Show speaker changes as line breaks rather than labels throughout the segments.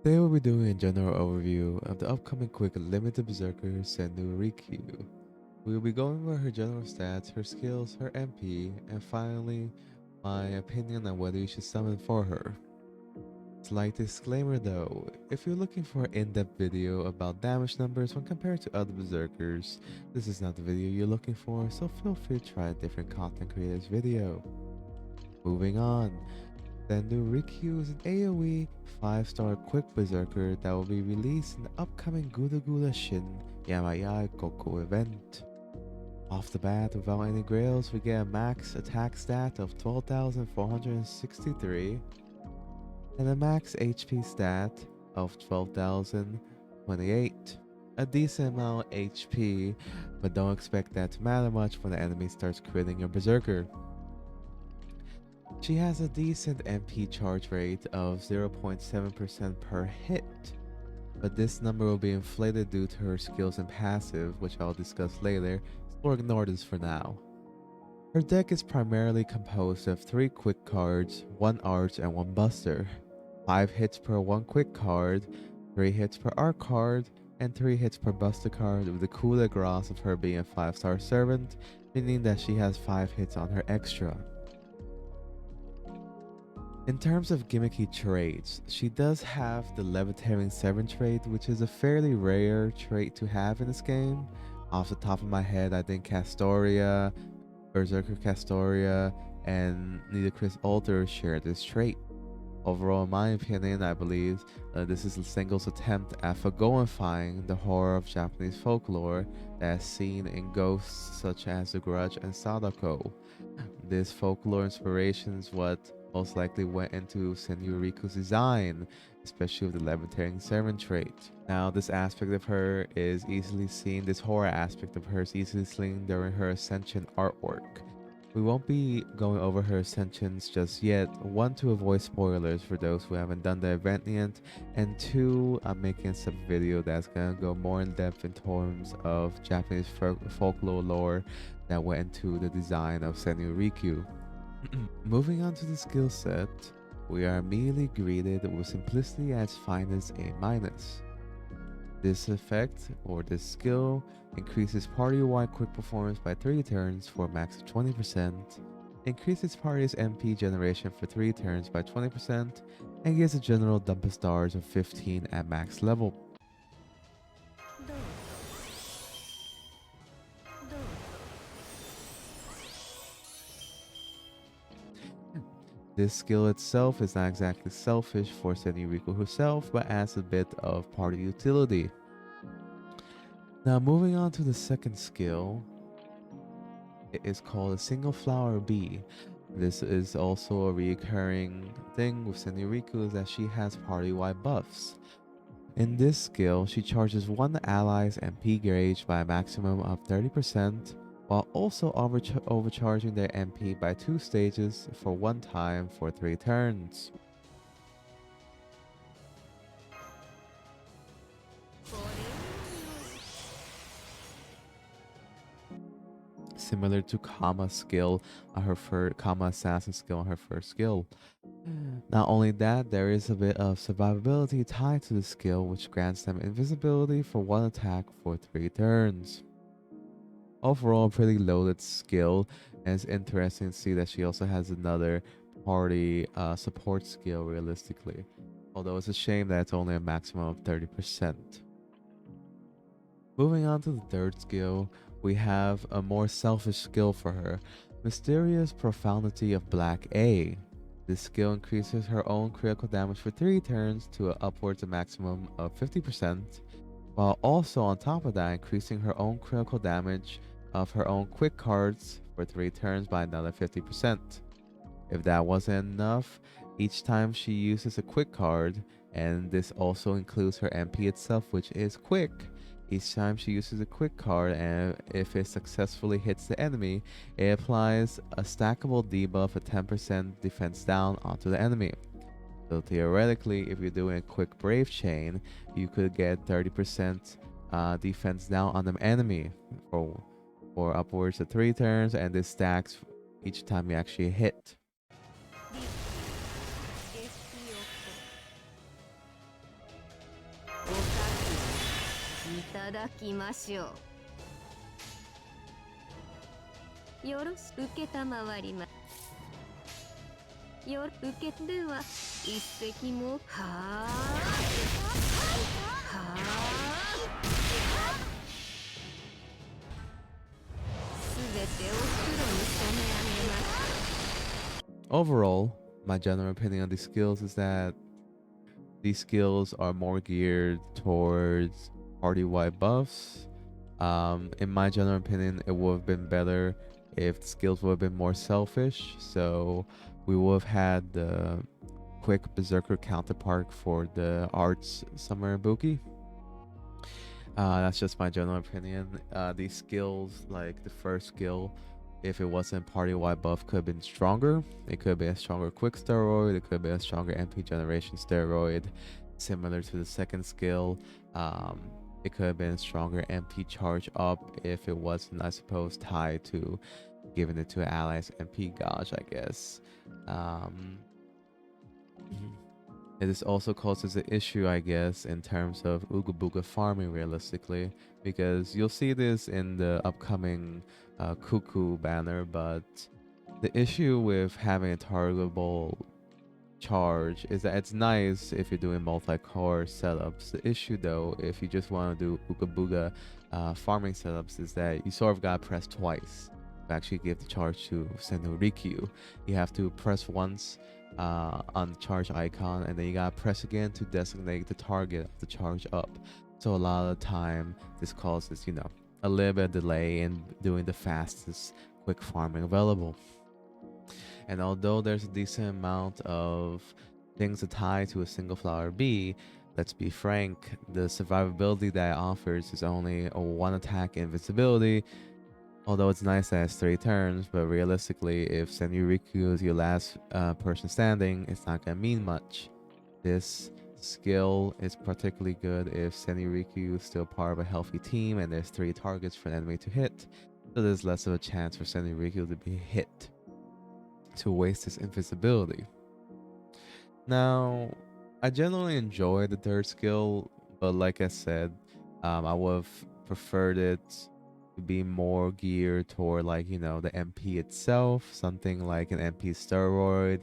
Today we'll be doing a general overview of the upcoming quick limited berserker Sen No Rikyu. We will be going over her general stats, her skills, her MP, and finally my opinion on whether you should summon for her. Slight disclaimer though, if you're looking for an in-depth video about damage numbers when compared to other berserkers, this is not the video you're looking for, so feel free to try a different content creators video. Moving on, Sen No Rikyu is an AoE 5-star quick berserker that will be released in the upcoming Gura Gura Shin Yamayai Koko event. Off the bat, without any grails, we get a max attack stat of 12,463 and a max HP stat of 12,028. A decent amount of HP, but don't expect that to matter much when the enemy starts critting your berserker. She has a decent MP charge rate of 0.7% per hit, but this number will be inflated due to her skills and passive, which I'll discuss later, so ignore this for now. Her deck is primarily composed of 3 quick cards, 1 arch, and 1 buster. 5 hits per 1 quick card, 3 hits per arc card, and 3 hits per buster card, with the coup de grace of her being a 5-star servant, meaning that she has 5 hits on her extra. In terms of gimmicky traits, she does have the Levitating Servant trait, which is a fairly rare trait to have in this game. Off the top of my head, I think Castoria, Berserker Castoria, and Nidacris Alter share this trait. Overall, in my opinion, I believe this is Sengo's attempt at forgoifying the horror of Japanese folklore that is seen in ghosts such as The Grudge and Sadako. This folklore inspiration is what most likely went into Sen No Rikyu's design, especially with the Levitating Servant trait. Now, this aspect of her is easily seen, this horror aspect of her is easily seen during her Ascension artwork. We won't be going over her Ascensions just yet, 1 to avoid spoilers for those who haven't done the event yet, and 2, I'm making a separate video that's gonna go more in depth in terms of Japanese folklore lore that went into the design of Sen No Rikyu. Moving on to the skill set, we are immediately greeted with Simplicity at its finest A-. This effect, or this skill, increases party-wide quick performance by 3 turns for a max of 20%, increases party's MP generation for 3 turns by 20%, and gives a general dump of stars of 15 at max level. This skill itself is not exactly selfish for Sen No Rikyu herself, but adds a bit of party utility. Now moving on to the second skill, it is called a Single Flower Bee. This is also a recurring thing with Sen No Rikyu, is that she has party-wide buffs. In this skill, she charges 1 ally's MP gauge by a maximum of 30%, while also overcharging their MP by 2 stages for 1 time for 3 turns. Similar to Kama's skill on her Kama Assassin skill on her first skill. Not only that, there is a bit of survivability tied to the skill, which grants them invisibility for 1 attack for 3 turns. Overall, a pretty loaded skill, and it's interesting to see that she also has another party support skill realistically, although it's a shame that it's only a maximum of 30%. Moving on to the third skill, we have a more selfish skill for her, Mysterious Profundity of Black A. This skill increases her own critical damage for 3 turns to upwards a maximum of 50%, while also on top of that increasing her own critical damage of her own quick cards for 3 turns by another 50%. If that wasn't enough, each time she uses a quick card, and this also includes her MP itself, which is quick, each time she uses a quick card and if it successfully hits the enemy, it applies a stackable debuff of 10% defense down onto the enemy. So theoretically, if you're doing a quick Brave Chain, you could get 30% defense down on the enemy for upwards of 3 turns, and this stacks each time you actually hit. Overall, my general opinion on these skills is that these skills are more geared towards party-wide buffs. In my general opinion, it would have been better if the skills would have been more selfish. So we would have had the quick berserker counterpart for the arts summer Ibuki. That's just my general opinion. These skills, like the first skill, if it wasn't party-wide buff, could have been stronger. It could be a stronger quick steroid. It could be a stronger MP generation steroid, similar to the second skill. It could have been a stronger MP charge up if it wasn't, I suppose, tied to giving it to allies MP gauge, I guess. It is also causes an issue, I guess, in terms of Ooga Booga farming realistically, because you'll see this in the upcoming Cuckoo banner, but the issue with having a targetable charge is that it's nice if you're doing multi-core setups. The issue though, if you just want to do Ooga Booga farming setups, is that you sort of got to press twice to actually give the charge to Sen No Rikyu. You have to press once on the charge icon, and then you gotta press again to designate the target of the charge up. So a lot of the time this causes, you know, a little bit of delay in doing the fastest quick farming available. And although there's a decent amount of things to tie to a single flower bee, let's be frank, the survivability that it offers is only a one attack invincibility. Although it's nice that it's 3 turns, but realistically, if Sen No Rikyu is your last person standing, it's not gonna mean much. This skill is particularly good if Sen No Rikyu is still part of a healthy team and there's 3 targets for an enemy to hit, so there's less of a chance for Sen No Rikyu to be hit to waste his invisibility. Now, I generally enjoy the third skill, but like I said, I would have preferred it be more geared toward, like, you know, the MP itself, something like an MP steroid,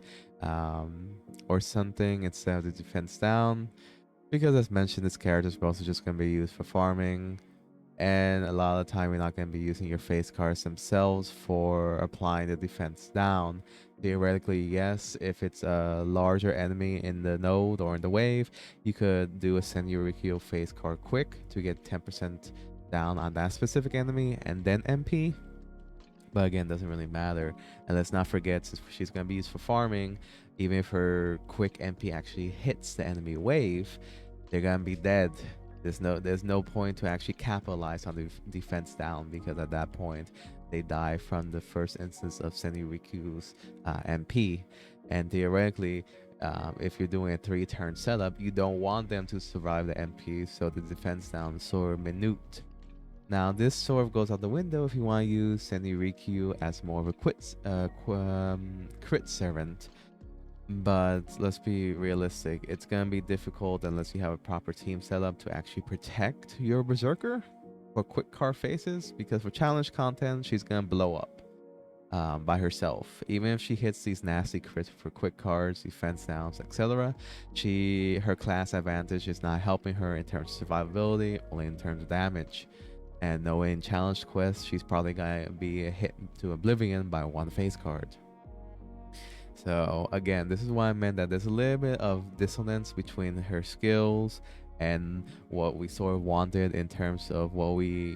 or something instead of the defense down, because as mentioned, this character is mostly just going to be used for farming, and a lot of the time you're not going to be using your face cards themselves for applying the defense down. Theoretically, yes, if it's a larger enemy in the node or in the wave, you could do a Sen No Rikyu face card quick to get 10% down on that specific enemy and then MP. But again, doesn't really matter. And let's not forget, since she's going to be used for farming, even if her quick MP actually hits the enemy wave, they're going to be dead. There's no point to actually capitalize on the defense down, because at that point they die from the first instance of Sen No Rikyu's MP. And theoretically, if you're doing a 3-turn setup, you don't want them to survive the MP, so the defense down is sort of minute. Now, this sort of goes out the window if you want to use Sen No Rikyu as more of a crit servant. But let's be realistic, it's going to be difficult unless you have a proper team setup to actually protect your berserker for quick card faces, because for challenge content, she's going to blow up by herself. Even if she hits these nasty crits for quick cards, defense downs, etc., her class advantage is not helping her in terms of survivability, only in terms of damage. And knowing challenge quests, she's probably gonna be hit to oblivion by 1 face card. So again, this is why I meant that there's a little bit of dissonance between her skills and what we sort of wanted in terms of what we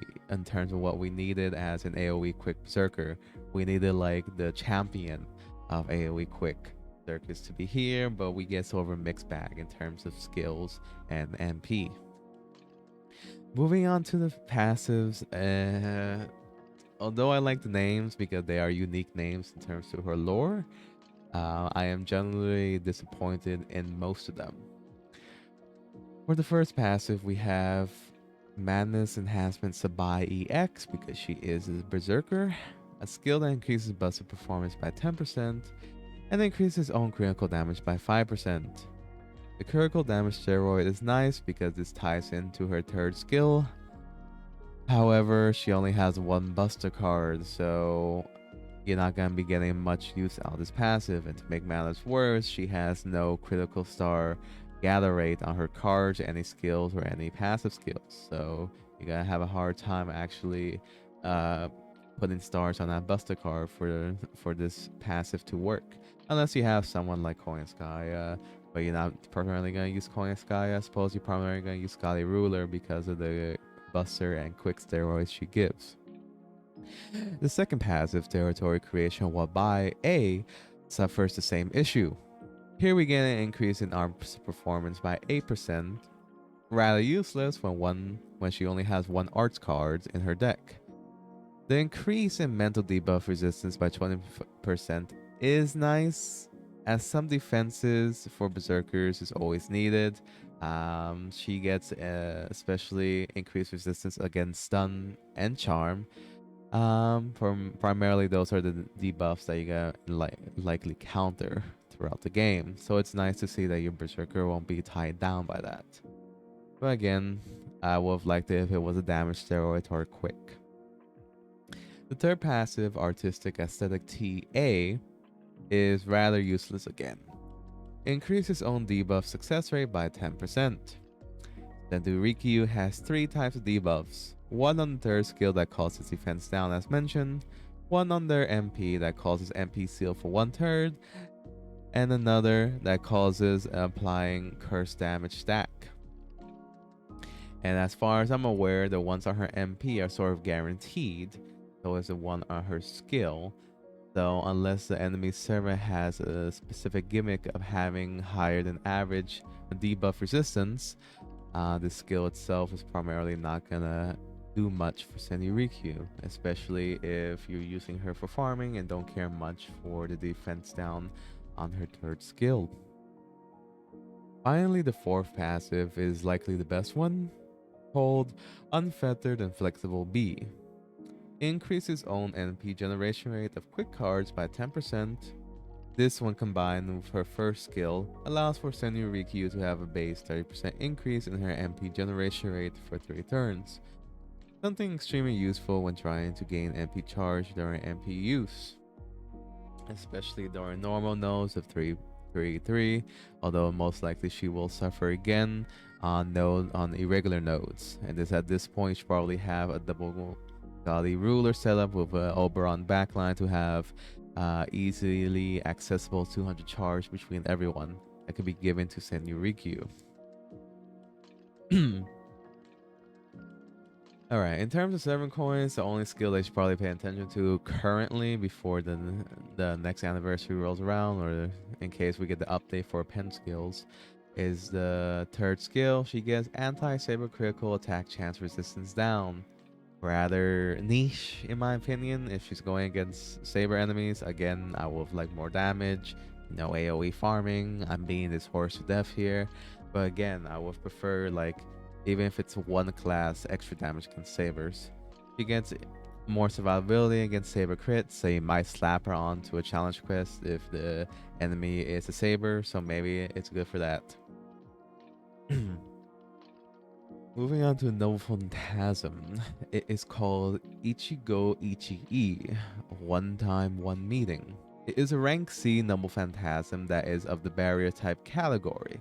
needed as an AoE quick berserker. We needed like the champion of AoE quick berserkers to be here, but we get sort of a mixed bag in terms of skills and MP. Moving on to the passives, although I like the names because they are unique names in terms of her lore, I am generally disappointed in most of them. For the first passive, we have Madness Enhancement Sabai EX, because she is a berserker, a skill that increases busted performance by 10% and increases own critical damage by 5%. The critical damage steroid is nice because this ties into her third skill, However, she only has one Buster card, so you're not gonna be getting much use out of this passive. And to make matters worse, she has no critical star gather rate on her cards, any skills, or any passive skills. So you're gonna have a hard time actually uh, putting stars on that Buster card for this passive to work, unless you have someone like Koyanskaya. But you're not primarily gonna use Koyanskaya. I suppose you're primarily gonna use Scully Ruler because of the Buster and quick steroids she gives. The second passive, territory creation, while by A, suffers the same issue. Here we get an increase in arm's performance by 8%, rather useless when she only has one arts card in her deck. The increase in mental debuff resistance by 20% is nice, as some defenses for berserkers is always needed. She gets especially increased resistance against stun and charm. From primarily those are the debuffs that you gonna likely counter throughout the game. So it's nice to see that your berserker won't be tied down by that. But again, I would have liked it if it was a damage steroid or quick. The third passive, artistic aesthetic TA, is rather useless again. Increases own debuff success rate by 10%. Sen No Rikyu has 3 types of debuffs. One on the third skill that causes defense down as mentioned, one on their MP that causes MP seal for 1/3, and another that causes applying curse damage stack. And as far as I'm aware, the ones on her MP are sort of guaranteed, so is the one on her skill. So unless the enemy server has a specific gimmick of having higher than average debuff resistance, the skill itself is primarily not gonna do much for Sen No Rikyu, especially if you're using her for farming and don't care much for the defense down on her third skill. Finally, the fourth passive is likely the best one, called Unfettered and Flexible B. Increases own NP generation rate of quick cards by 10%. This one combined with her first skill allows for Sen No Rikyu to have a base 30% increase in her MP generation rate for 3 turns. Something extremely useful when trying to gain MP charge during MP use, especially during normal nodes of 3-3, although most likely she will suffer again on irregular nodes. And at this point you probably have a double Gali ruler setup with an Oberon backline to have easily accessible 200 charge between everyone that could be given to Sen No Rikyu. Alright, in terms of 7 coins, the only skill they should probably pay attention to currently before the next anniversary rolls around, or in case we get the update for Pen skills, is the third skill. She gets anti-saber critical attack chance resistance down. Rather niche in my opinion. If she's going against saber enemies, again, I would like more damage, no AoE farming. I'm beating this horse to death here, but again, I would prefer, like, even if it's one class extra damage against sabers. She gets more survivability against saber crits, so you might slap her onto a challenge quest if the enemy is a saber, so maybe it's good for that. Moving on to Noble Phantasm, it is called Ichigo Ichi-E, one time, one meeting. It is a rank C Noble Phantasm that is of the barrier type category.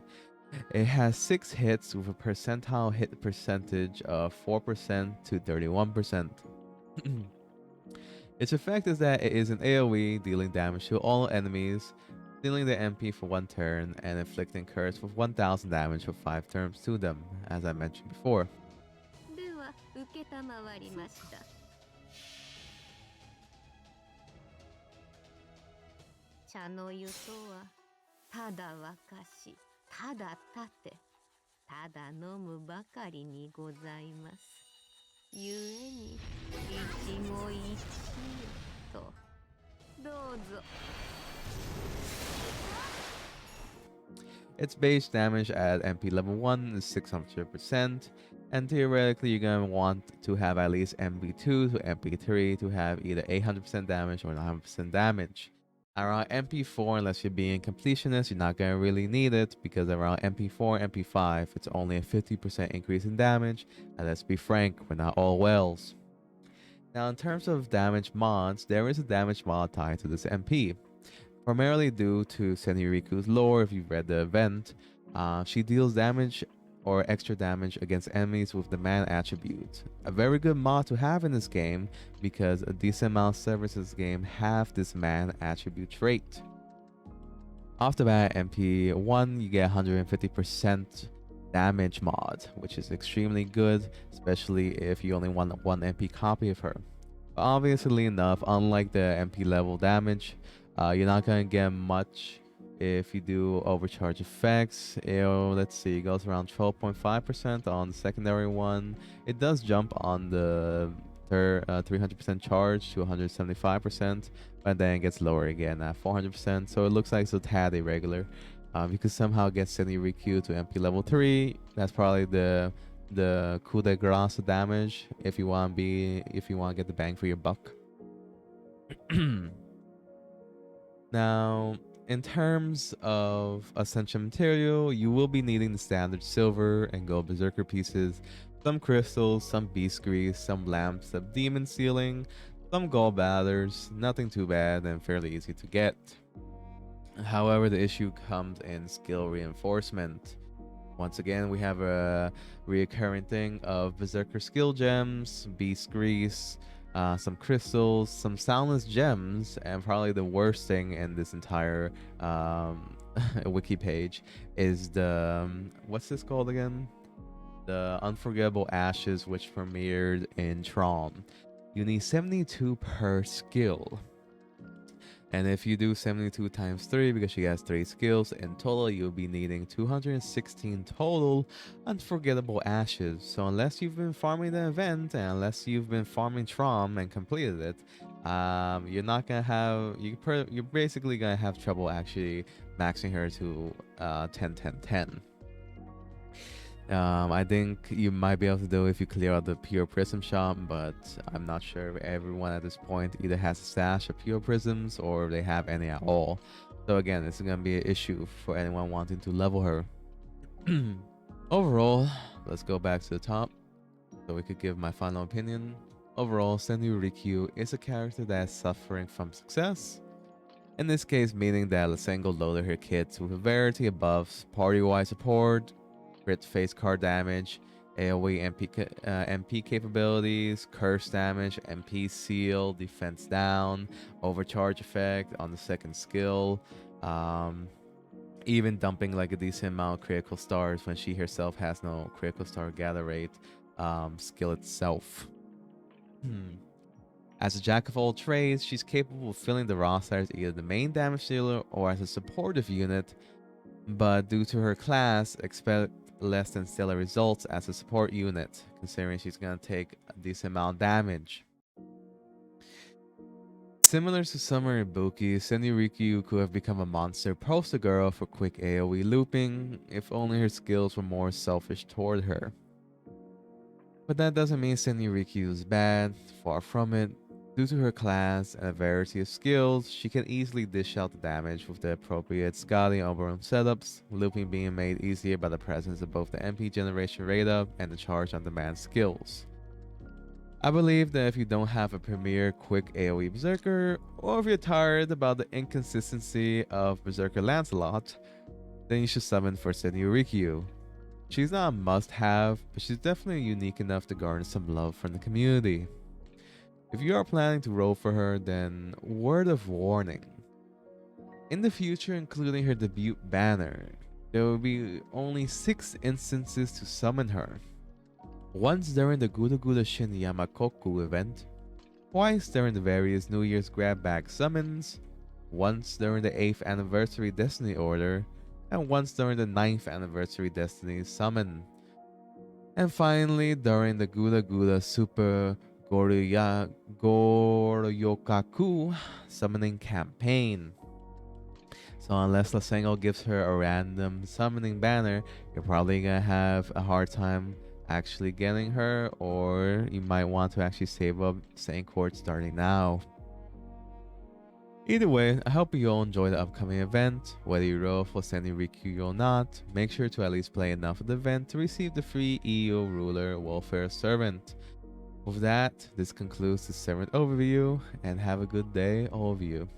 It has 6 hits with a percentile hit percentage of 4% to 31%. Its effect is that it is an AoE, dealing damage to all enemies, stealing the MP for 1 turn, and inflicting curse with 1000 damage for 5 turns to them, as I mentioned before.
では受けたまわりました。茶の湯とはただ沸かし、ただ立て、ただ飲むばかりにございます。ゆえに一期一会とどうぞ。
Its base damage at MP level 1 is 600%, and theoretically you're going to want to have at least MP2 to MP3 to have either 800% damage or 900% damage. Around MP4, unless you're being completionist, you're not going to really need it because around MP4, MP5, it's only a 50% increase in damage. And let's be frank, we're not all whales. Now, in terms of damage mods, there is a damage mod tied to this MP. Primarily due to Sen No Riku's lore, if you've read the event, she deals damage or extra damage against enemies with the man attribute. A very good mod to have in this game because a decent amount of servers in this game have this man attribute trait. Off the bat, MP1, you get 150% damage mod, which is extremely good, especially if you only want one MP copy of her. But obviously enough, unlike the MP level damage, you're not gonna get much if you do overcharge effects. Let's see, it goes around 12.5% on the secondary one. It does jump on the 300% charge to 175%, but then it gets lower again at 400%. So it looks like it's a tad irregular. You could somehow get Sen No Rikyu to MP level 3. That's probably the coup de grace damage if you want to get the bang for your buck. Now, in terms of Ascension material, you will be needing the standard silver and gold berserker pieces, some crystals, some beast grease, some lamps of demon sealing, some gold batters, nothing too bad and fairly easy to get. However, the issue comes in skill reinforcement. Once again, we have a reoccurring thing of berserker skill gems, beast grease, some crystals, some soundless gems, and probably the worst thing in this entire wiki page is the what's this called again? The Unforgettable Ashes, which premiered in Tron. You need 72 per skill. And if you do 72 times 3, because she has 3 skills, in total you'll be needing 216 total unforgettable ashes. So unless you've been farming the event, and unless you've been farming Trom and completed it, you're not gonna have, you're basically gonna have trouble actually maxing her to 10 10 10. I think you might be able to do it if you clear out the pure prism shop, but I'm not sure if everyone at this point either has a stash of pure prisms or they have any at all. So again, this is going to be an issue for anyone wanting to level her. Overall, let's go back to the top so we could give my final opinion. Overall, Sen No Rikyu is a character that is suffering from success. In this case, meaning that Lysenko loaded her kits with a variety of buffs, party-wide support, crit face card damage, AoE MP capabilities, curse damage, MP seal, defense down, overcharge effect on the second skill, even dumping like a decent amount of critical stars when she herself has no critical star gather rate skill itself. As a jack of all trades, she's capable of filling the roster as either the main damage dealer or as a supportive unit, but due to her class, expect less than stellar results as a support unit, considering she's gonna take a decent amount of damage. Similar to Summer Ibuki, Sen No Rikyu could have become a monster poster girl for quick AoE looping if only her skills were more selfish toward her. But that doesn't mean Sen No Rikyu is bad, far from it. Due to her class and a variety of skills, she can easily dish out the damage with the appropriate Scotty Oberon setups, looping being made easier by the presence of both the MP generation rate up and the charge on demand skills. I believe that if you don't have a premier quick AoE Berserker, or if you're tired about the inconsistency of Berserker Lancelot, then you should summon for Sen No Rikyu. She's not a must-have, but she's definitely unique enough to garner some love from the community. If you are planning to roll for her, then word of warning. In the future, including her debut banner, there will be only 6 instances to summon her. Once during the Gura Gura Shin Yamakoku event, twice during the various New Year's grab bag summons, once during the 8th anniversary Destiny Order, and once during the 9th anniversary Destiny summon. And finally, during the Gura Gura Super Goryokaku summoning campaign. So unless Lysenko gives her a random summoning banner, you're probably gonna have a hard time actually getting her, or you might want to actually save up Saint Court starting now. Either way, I hope you all enjoy the upcoming event. Whether you roll for Sen No Rikyu or not, make sure to at least play enough of the event to receive the free EO Ruler Welfare Servant. With that, this concludes the 7th overview, and have a good day, all of you.